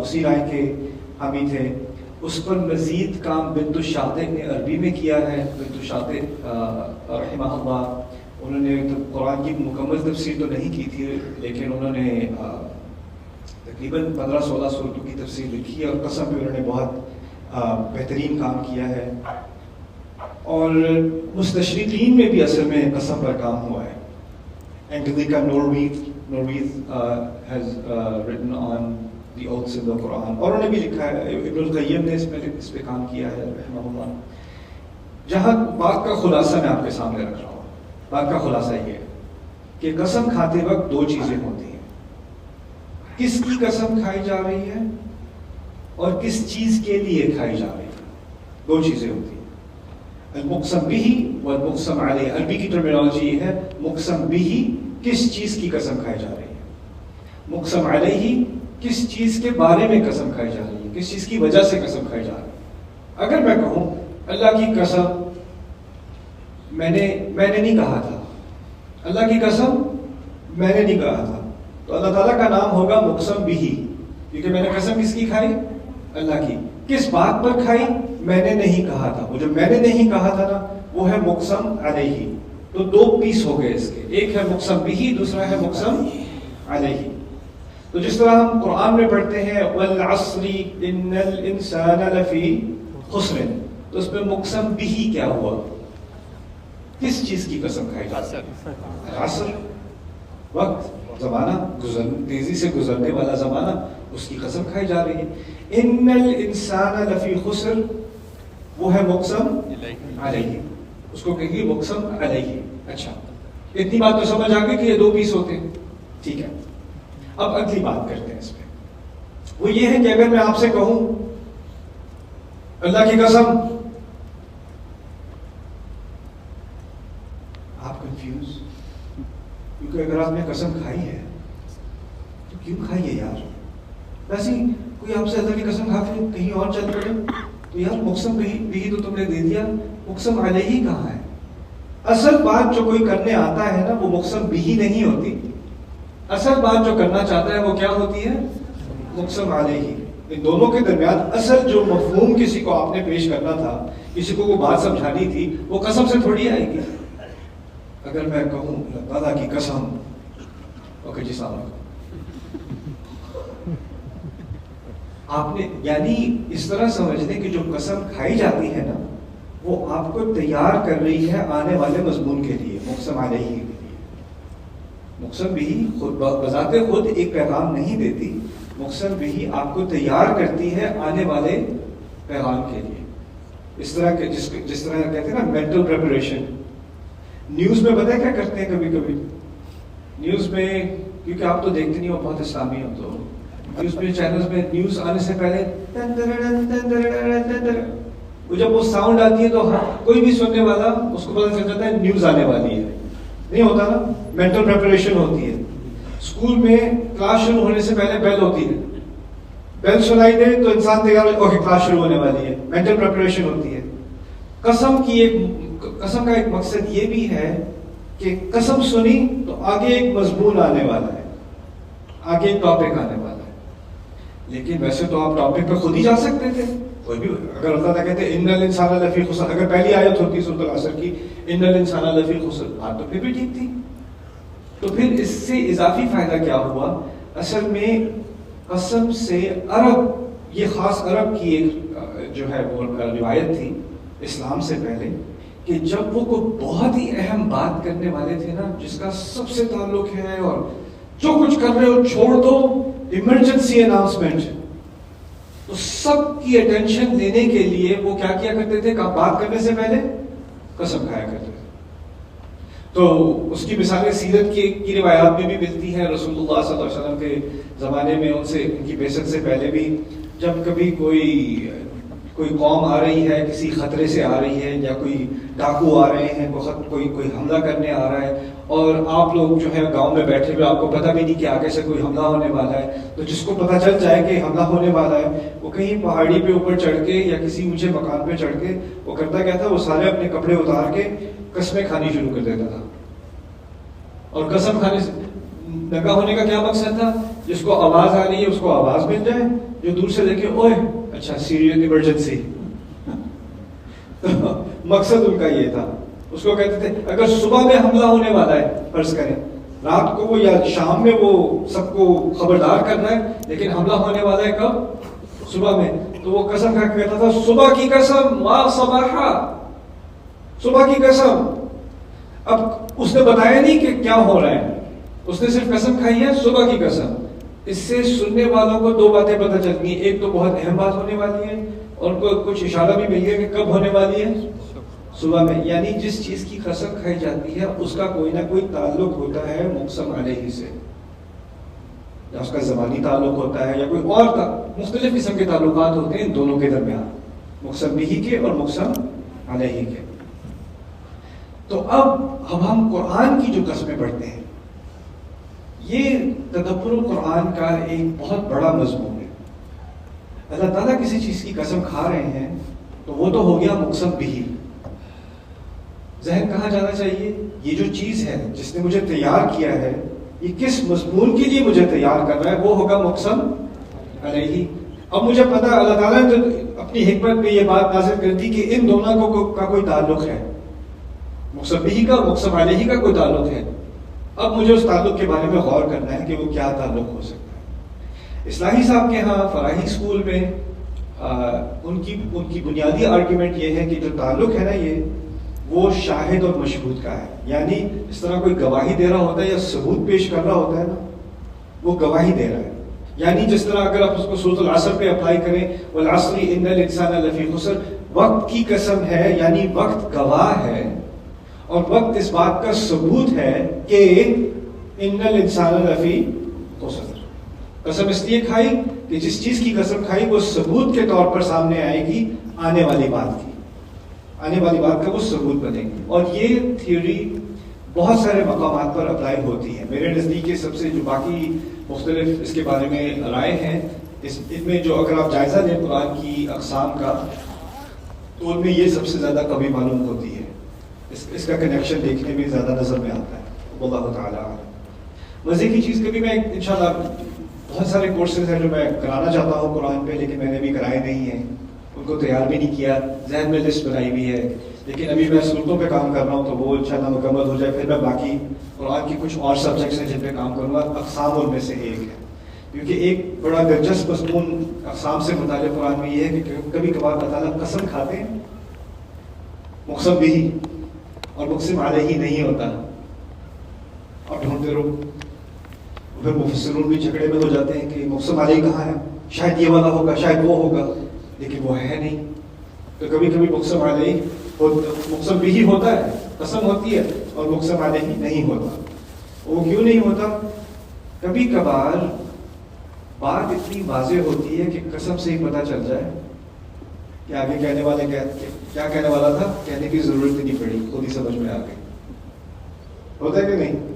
اسی رائے کے حامی تھے. اس پر مزید کام بنت الشاطئ نے عربی میں کیا ہے. بنت الشاطئ رحمہ اللہ, انہوں نے قرآن کی مکمل تفسیر تو نہیں کی تھی, لیکن انہوں نے تقریباً 15-16 سورتوں کی تفسیر لکھی ہے, اور قسم پہ انہوں نے بہت بہترین کام کیا ہے. اور مستشرقین میں بھی اصل میں قسم پر کام ہوا ہے. Angelica Norwith has written on the oaths in the Quran, اور انہوں نے بھی لکھا ہے. ابن القیم نے اس پہ کام کیا ہے رحمہ اللہ. جہاں بات کا خلاصہ میں آپ کے سامنے رکھ رہا ہوں, بات کا خلاصہ یہ ہے کہ قسم کھاتے وقت دو چیزیں ہوتی ہیں. کس کی قسم کھائی جا رہی ہے اور کس چیز کے لیے کھائی جا رہی ہے. دو چیزیں ہوتی ہیں, المقسم بھی والمقسم علیہ. عربی کی ٹرمینالوجی یہ ہے, مقسم بھی کس چیز کی قسم کھائی جا رہی ہے, مقسم علیہ کس چیز کے بارے میں قسم کھائی جا رہی ہے, کس چیز کی وجہ سے قسم کھائی جا رہی ہے. اگر میں کہوں اللہ کی قسم میں نے نہیں کہا تھا, اللہ کی قسم میں نے نہیں کہا تھا, تو اللہ تعالیٰ کا نام ہوگا مقسم بھی, کیونکہ میں نے قسم کس کی کھائی, اللہ کی. کس بات پر کھائی, میں نے نہیں کہا تھا. وہ جو میں نے نہیں کہا تھا نا, وہ ہے مقسم علیہ. تو دو پیس ہو گئے اس کے, ایک ہے مقسم بھی, دوسرا ہے مقسم علیہ. تو جس طرح ہم قرآن میں پڑھتے ہیں والعصر ان الانسان لفی خسر, تو اس میں مقسم بھی کیا ہوا, کس چیز کی قسم کھائی جاتی ہے, العصر, وقت, زمانہ, تیزی سے گزرنے والا زمانہ, اس کی قسم کھائی جا رہی ہے. ان الانسان لفی خسر, وہ ہے مقسم علیہ, اس کو کہیے مقسم علیہ. اچھا, اتنی بات تو سمجھ آ گئی کہ یہ دو پیس ہوتے ہیں, ٹھیک ہے. اب اگلی بات کرتے ہیں اس پہ, وہ یہ ہے کہ اگر میں آپ سے کہوں اللہ کی قسم, آپ کنفیوز, کیونکہ اگر آپ نے قسم کھائی ہے تو کیوں کھائی ہے یار. ویسے کوئی آپ سے اللہ کی قسم کھا کے کہیں اور چل پڑے تو یار مقسم بھی تو تم نے دے دیا, مقسم علیہ کہاں ہے. اصل بات جو کوئی کرنے آتا ہے نا, وہ مقسم بھی نہیں ہوتی. اصل بات جو کرنا چاہتا ہے وہ کیا ہوتی ہے, مقسم علیہ. ان دونوں کے درمیان اصل جو مفہوم کسی کو آپ نے پیش کرنا تھا, کسی کو وہ بات سمجھانی تھی, وہ قسم سے تھوڑی آئے گی. اگر میں کہوں اللہ تعالیٰ کی قسم, اوکے جی السلام علیکم, آپ نے یعنی اس طرح سمجھ لیں کہ جو قسم کھائی جاتی ہے نا, وہ آپ کو تیار کر رہی ہے آنے والے مضمون کے لیے, مقسم علیہ کے لیے. مقسم بھی خود بذات خود ایک پیغام نہیں دیتی, مقسم بھی آپ کو تیار کرتی ہے آنے والے پیغام کے لیے. اس طرح کہ جس طرح کہتے ہیں نا مینٹل پریپریشن. نیوز میں پتہ ہے کیا کرتے ہیں کبھی کبھی, نیوز میں, کیونکہ آپ تو دیکھتے نہیں ہو, بہت اسلامی ہو, تو نیوز میں چینلز میں نیوز آنے سے پہلے وہ جب وہ ساؤنڈ آتی ہے تو کوئی بھی سننے والا اس کو پتہ چل جاتا ہے نیوز آنے والی ہے. نہیں ہوتا نا, مینٹل پریپریشن ہوتی ہے. اسکول میں کلاس شروع ہونے سے پہلے بیل ہوتی ہے, بیل سنائی دے تو انسان تیار ہو, اوکے کلاس شروع ہونے والی ہے, مینٹل پریپریشن ہوتی ہے. قسم کا ایک مقصد یہ بھی ہے کہ قسم سنی تو آگے ایک مضمون آنے والا ہے, آگے ایک ٹاپک آنے والا ہے. لیکن ویسے تو آپ ٹاپک پہ خود ہی جا سکتے تھے, کوئی بھی. اگر اللہ تعالیٰ کہتے ان الانسان لفی خسر, اگر پہلی آیت ہوتی سورۃ العصر کی ان الانسان لفی خسر, بات تو پھر بھی ٹھیک تھی. تو پھر اس سے اضافی فائدہ کیا ہوا, اصل میں قسم سے عرب, یہ خاص عرب کی ایک جو ہے وہ روایت تھی اسلام سے پہلے, کہ جب وہ کوئی بہت ہی اہم بات کرنے والے تھے نا, جس کا سب سے تعلق ہے اور جو کچھ کر رہے ہو چھوڑ دو, ایمرجنسی اناؤنسمنٹ, تو سب کی اٹینشن لینے کے لیے وہ کیا کیا کرتے تھے, بات کرنے سے پہلے قسم کھایا کرتے تھے. تو اس کی مثالیں سیرت کی روایات میں بھی ملتی ہیں. رسول اللہ صلی اللہ علیہ وسلم کے زمانے میں, ان کی بعثت سے پہلے بھی, جب کبھی کوئی قوم آ رہی ہے, کسی خطرے سے آ رہی ہے, یا کوئی ڈاکو آ رہے ہیں, کوئی حملہ کرنے آ رہا ہے, اور آپ لوگ جو ہے گاؤں میں بیٹھے ہوئے, آپ کو پتہ بھی نہیں کہ آگے سے کوئی حملہ ہونے والا ہے, تو جس کو پتہ چل جائے کہ حملہ ہونے والا ہے, وہ کہیں پہاڑی پہ اوپر چڑھ کے یا کسی اونچے مکان پہ چڑھ کے وہ کرتا کیا تھا, وہ سارے اپنے کپڑے اتار کے قسمیں کھانی شروع کر دیتا تھا. اور قسم کھانے سے ننگا ہونے کا کیا مقصد تھا؟ جس کو آواز آ رہی ہے اس کو آواز مل جائے، جو دور سے دیکھے اوہ اچھا سیریس ایمرجنسی. تو مقصد ان کا یہ تھا. اس کو کہتے تھے اگر صبح میں حملہ ہونے والا ہے، فرض کریں رات کو وہ یا شام میں وہ سب کو خبردار کرنا ہے، لیکن حملہ ہونے والا ہے کب؟ صبح میں. تو وہ قسم کھا کے کہتا تھا صبح کی قسم ما صباحا، صبح کی قسم. اب اس نے بتایا نہیں کہ کیا ہو رہا ہے، اس نے صرف قسم کھائی ہے صبح کی قسم. اس سے سننے والوں کو دو باتیں پتہ چلتی ہیں. ایک تو بہت اہم بات ہونے والی ہے، اور ان کو کچھ اشارہ بھی مل گیا کہ کب ہونے والی ہے، صبح میں. یعنی جس چیز کی قسم کھائی جاتی ہے اس کا کوئی نہ کوئی تعلق ہوتا ہے مقسم علیہ سے، یا اس کا زبانی تعلق ہوتا ہے، یا کوئی اور مختلف قسم کے تعلقات ہوتے ہیں دونوں کے درمیان، مقسم بھی کے اور مقسم علیہ کے. تو اب ہم قرآن کی جو قسمیں پڑھتے ہیں، یہ تدبر القرآن کا ایک بہت بڑا مضمون ہے. اللہ تعالیٰ کسی چیز کی قسم کھا رہے ہیں تو وہ تو ہو گیا مقسم بھی. ذہن کہاں جانا چاہیے؟ یہ جو چیز ہے جس نے مجھے تیار کیا ہے، یہ کس مضمون کے لیے مجھے تیار کر رہا ہے، وہ ہوگا مقسم علیہ. اب مجھے پتا اللہ تعالیٰ نے اپنی حکمت میں یہ بات نازل کر دی کہ ان دونوں کا کوئی تعلق ہے، مقسم بھی کا مقسم علیہ کا کوئی تعلق ہے. اب مجھے اس تعلق کے بارے میں غور کرنا ہے کہ وہ کیا تعلق ہو سکتا ہے. اصلاحی صاحب کے ہاں فراہی اسکول میں ان کی بنیادی آرگیومنٹ یہ ہے کہ جو تعلق ہے نا یہ وہ شاہد اور مشہود کا ہے. یعنی اس طرح کوئی گواہی دے رہا ہوتا ہے یا ثبوت پیش کر رہا ہوتا ہے نا، وہ گواہی دے رہا ہے. یعنی جس طرح اگر آپ اس کو سورۃ العصر پہ اپلائی کریں، والعصر ان الانسان لفی خسر، وقت کی قسم ہے یعنی وقت گواہ ہے، اور وقت اس بات کا ثبوت ہے کہ ان الانسان لفی خسر. قسم اس لیے کھائی کہ جس چیز کی قسم کھائی وہ ثبوت کے طور پر سامنے آئے گی آنے والی بات کی، آنے والی بات کا وہ ثبوت بنے گی. اور یہ تھیوری بہت سارے مقامات پر اپلائی ہوتی ہے. میرے نزدیک یہ سب سے جو باقی مختلف اس کے بارے میں رائے ہیں، ان میں جو اگر آپ جائزہ لیں قرآن کی اقسام کا تو ان میں یہ سب سے زیادہ کمی معلوم ہوتی ہے. اس کا کنیکشن دیکھنے میں زیادہ نظر میں آتا ہے. واللہ تعالیٰ. مزے کی چیز کبھی میں انشاءاللہ بہت سارے کورسز ہیں جو میں کرانا چاہتا ہوں قرآن پہ، لیکن میں نے بھی کرائے نہیں ہیں، ان کو تیار بھی نہیں کیا. ذہن میں لسٹ بنائی ہوئی ہے، لیکن ابھی میں صورتوں پہ کام کر رہا ہوں تو وہ انشاءاللہ مکمل ہو جائے. پھر میں باقی قرآن کی کچھ اور سبجیکٹس ہیں جن پہ کام کروں گا. اقسام ان میں سے ایک ہے، کیونکہ ایک بڑا دلچسپ مضمون اقسام سے متعلق قرآن میں یہ ہے کہ کبھی کبھار اللہ تعالیٰ قسم کھاتے ہیں مقسم بھی اور مقسم علیہ نہیں ہوتا، اور ڈھونڈتے رہو. پھر مفسرون بھی جھگڑے میں ہو جاتے ہیں کہ مقسم علیہ کہاں ہے، شاید یہ والا ہوگا شاید وہ ہوگا، لیکن وہ ہے نہیں. تو کبھی کبھی مقسم علیہ مقسم بھی ہوتا ہے، قسم ہوتی ہے، اور مقسم علیہ نہیں ہوتا. وہ کیوں نہیں ہوتا؟ کبھی کبھار بات اتنی واضح ہوتی ہے کہ قسم سے ہی پتہ چل جائے کہ آگے کہنے والے کیا کہنے والا تھا، کہنے کی ضرورت ہی نہیں پڑی، خود ہی سمجھ میں آ گئی. ہوتا ہے کہ نہیں؟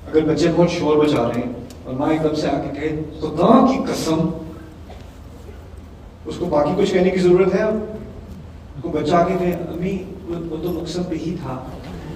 اگر بچے بہت شور مچا رہے ہیں اور ماں ایک دم سے آ کے کہے خدا کی قسم، اس کو باقی کچھ کہنے کی ضرورت ہے؟ اب کو بچہ آ کے کہے امی وہ تو مقسم پہ ہی تھا،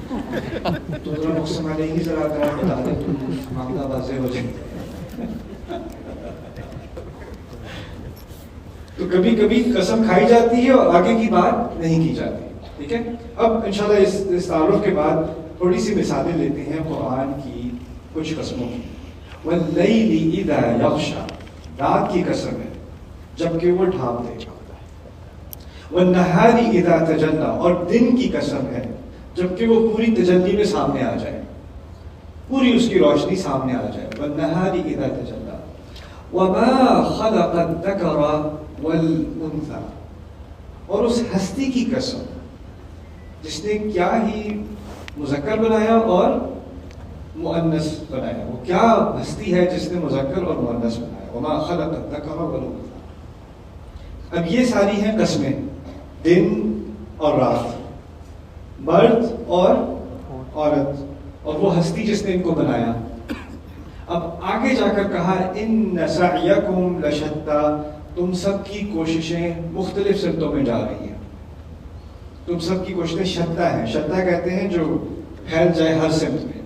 تو ذرا مقسم علیہ ہی ذرا اگر آپ بتا دیں تو معاملہ واضح ہو جائے. تو کبھی کبھی قسم کھائی جاتی ہے اور آگے کی بات نہیں کی جاتی. ٹھیک ہے، اب انشاءاللہ اس تعارف کے بعد تھوڑی سی مثالیں لیتے ہیں قرآن کی کچھ قسموں کی. وَاللَّيْلِ إِذَا يَغْشَى، رات کی قسم ہے جبکہ وہ ڈھانپ دے گا. وَالنَّهَارِ إِذَا تَجَلَّى، اور دن کی قسم ہے جبکہ وہ پوری تجلی میں سامنے آ جائے، پوری اس کی روشنی سامنے آ جائے. وَالنَّهَارِ إِذَا تَجَلَّى وَمَا خَلَقَ الذَّكَرَ وَالْأُنثَى، اور اس ہستی کی قسم جس نے کیا ہی مذکر بنایا اور مؤنث بنایا. وہ کیا ہستی ہے جس نے مذکر اور مؤنث بنایا. وما خلق الذکر والانثى. اب یہ ساری ہیں قسمیں، دن اور رات، مرد اور عورت، اور وہ ہستی جس نے ان کو بنایا. اب آگے جا کر کہا ان سعیکم لشتیٰ، تم سب کی کوششیں مختلف سمتوں میں جا رہی ہیں. تم سب کی کوششیں شتیٰ ہیں. شتیٰ کہتے ہیں جو پھیل جائے ہر سمت میں،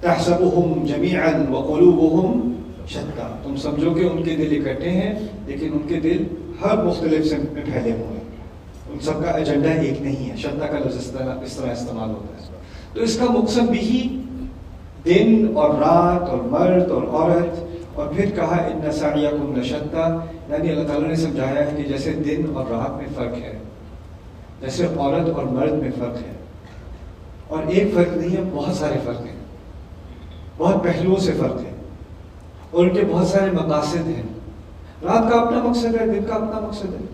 تحسبهم جميعا وقلوبهم شتى، تم سمجھو کہ ان کے دل اکٹھے ہیں لیکن ان کے دل ہر مختلف سمت میں پھیلے ہوئے ہیں، ان سب کا ایجنڈا ایک نہیں ہے. شتى کا لفظ اس طرح استعمال ہوتا ہے. تو اس کا مقصد بھی دن اور رات اور مرد اور عورت، اور پھر کہا ان سعیکم لشتى، یعنی اللہ تعالیٰ نے سمجھایا ہے کہ جیسے دن اور رات میں فرق ہے، جیسے عورت اور مرد میں فرق ہے، اور ایک فرق نہیں ہے، بہت سارے فرق ہیں، بہت پہلوؤں سے فرق ہے، اور ان کے بہت سارے مقاصد ہیں. رات کا اپنا مقصد ہے، دن کا اپنا مقصد ہے.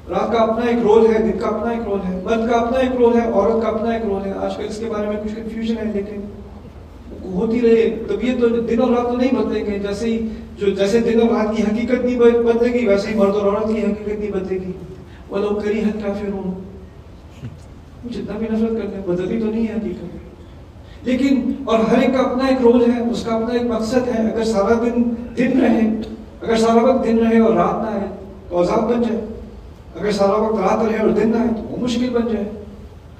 رات کا اپنا ایک رول ہے، دن کا اپنا ایک رول ہے، مرد کا اپنا ایک رول ہے، عورت کا اپنا ایک رول ہے. آج کل اس کے بارے میں کچھ کنفیوژن ہے، لیکن ہوتی رہے. طبیعت تو دن اور رات تو نہیں بدلیں گے، جیسے دن اور رات کی حقیقت نہیں بدلے گی ویسے ہی مرد اور عورت کی حقیقت نہیں بدلے گی. وَلَوْ كَرِهَ الْكَافِرُونَ، جتنا بھی نفرت کرتے ہیں بدلی تو نہیں ہے حقیقت. لیکن اور ہر ایک کا اپنا ایک رول ہے، اس کا اپنا ایک مقصد ہے. اگر سارا دن رہے، اگر سارا وقت دن رہے اور رات نہ آئے تو عذاب بن جائے. اگر سارا وقت رات رہے اور دن نہ آئے تو وہ مشکل بن جائے.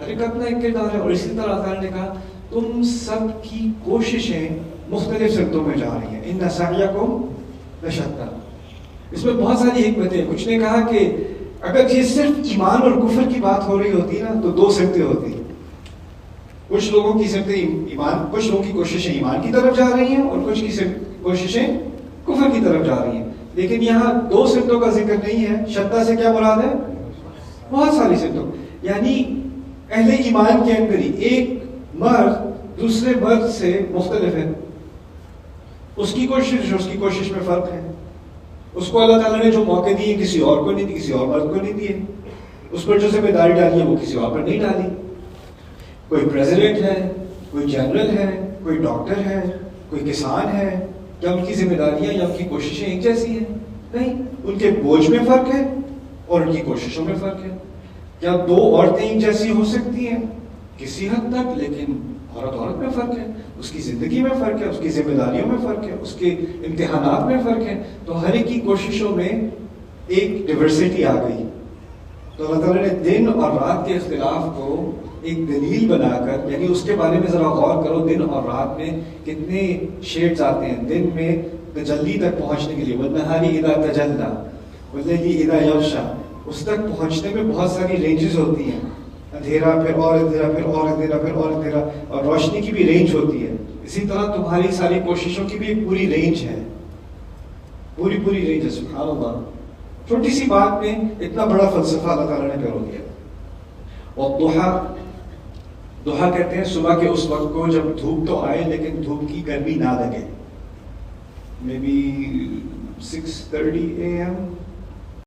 ہر ایک کا اپنا ایک کردار ہے. اور اسی طرح اللہ تعالیٰ نے کہا تم سب کی کوششیں مختلف سمتوں میں جا رہی ہیں. ان سعیکم لشتى، اس میں بہت ساری حکمتیں. کچھ نے کہا کہ اگر یہ صرف ایمان اور کفر کی بات ہو رہی ہوتی نا تو دو سمتیں ہوتی. کچھ لوگوں کی سمتیں ایمان، کچھ لوگوں کی کوششیں ایمان کی طرف جا رہی ہیں اور کچھ کی کوششیں کفر کی طرف جا رہی ہیں. لیکن یہاں دو سمتوں کا ذکر نہیں ہے. شتى سے کیا مراد ہے؟ بہت ساری سمتوں. یعنی اہل ایمان کے اندر ہی ایک مرد دوسرے مرد سے مختلف ہے. اس کی کوشش اور اس کی کوشش میں فرق ہے. اس کو اللہ تعالیٰ نے جو موقع دیے کسی اور کو نہیں دیے، کسی اور مرد کو نہیں دیے. اس پر جو ذمہ داری ڈالی ہے وہ کسی اور پر نہیں ڈالی. کوئی پریزیڈنٹ ہے، کوئی جنرل ہے، کوئی ڈاکٹر ہے، کوئی کسان ہے. کیا ان کی ذمہ داریاں یا ان کی کوششیں ایک جیسی ہیں؟ نہیں. ان کے بوجھ میں فرق ہے اور ان کی کوششوں میں فرق ہے. کیا دو عورتیں ایک جیسی ہو سکتی ہیں؟ کسی حد تک، لیکن عورت میں فرق ہے، اس کی زندگی میں فرق ہے، اس کی ذمہ داریوں میں فرق ہے، اس کے امتحانات میں فرق ہے. تو ہر ایک کی کوششوں میں ایک ڈیورسٹی آ گئی. تو اللہ تعالیٰ نے دن اور رات کے اختلاف کو ایک دلیل بنا کر، یعنی اس کے بارے میں ذرا غور کرو، دن اور رات میں کتنے شیڈز آتے ہیں. دن میں تجلی تک پہنچنے کے لیے وَالنَّهَارِ إِذَا تَجَلَّى وَاللَّيْلِ إِذَا يَغْشَى، اس تک پہنچنے میں بہت ساری رینجز ہوتی ہیں. اندھیرا پھر اور اندھیرا پھر اور اندھیرا پھر اور اندھیرا، اور روشنی کی بھی رینج ہوتی ہے. اسی طرح تمہاری ساری کوششوں کی بھی ایک پوری رینج ہے، پوری رینج ہے. سبحان اللہ. چھوٹی سی بات میں اتنا بڑا فلسفہ اللہ تعالیٰ نے پرو دیا. اور دوحا کہتے ہیں صبح کے اس وقت کو جب دھوپ تو آئے لیکن دھوپ کی گرمی نہ لگے. May be 6:30 AM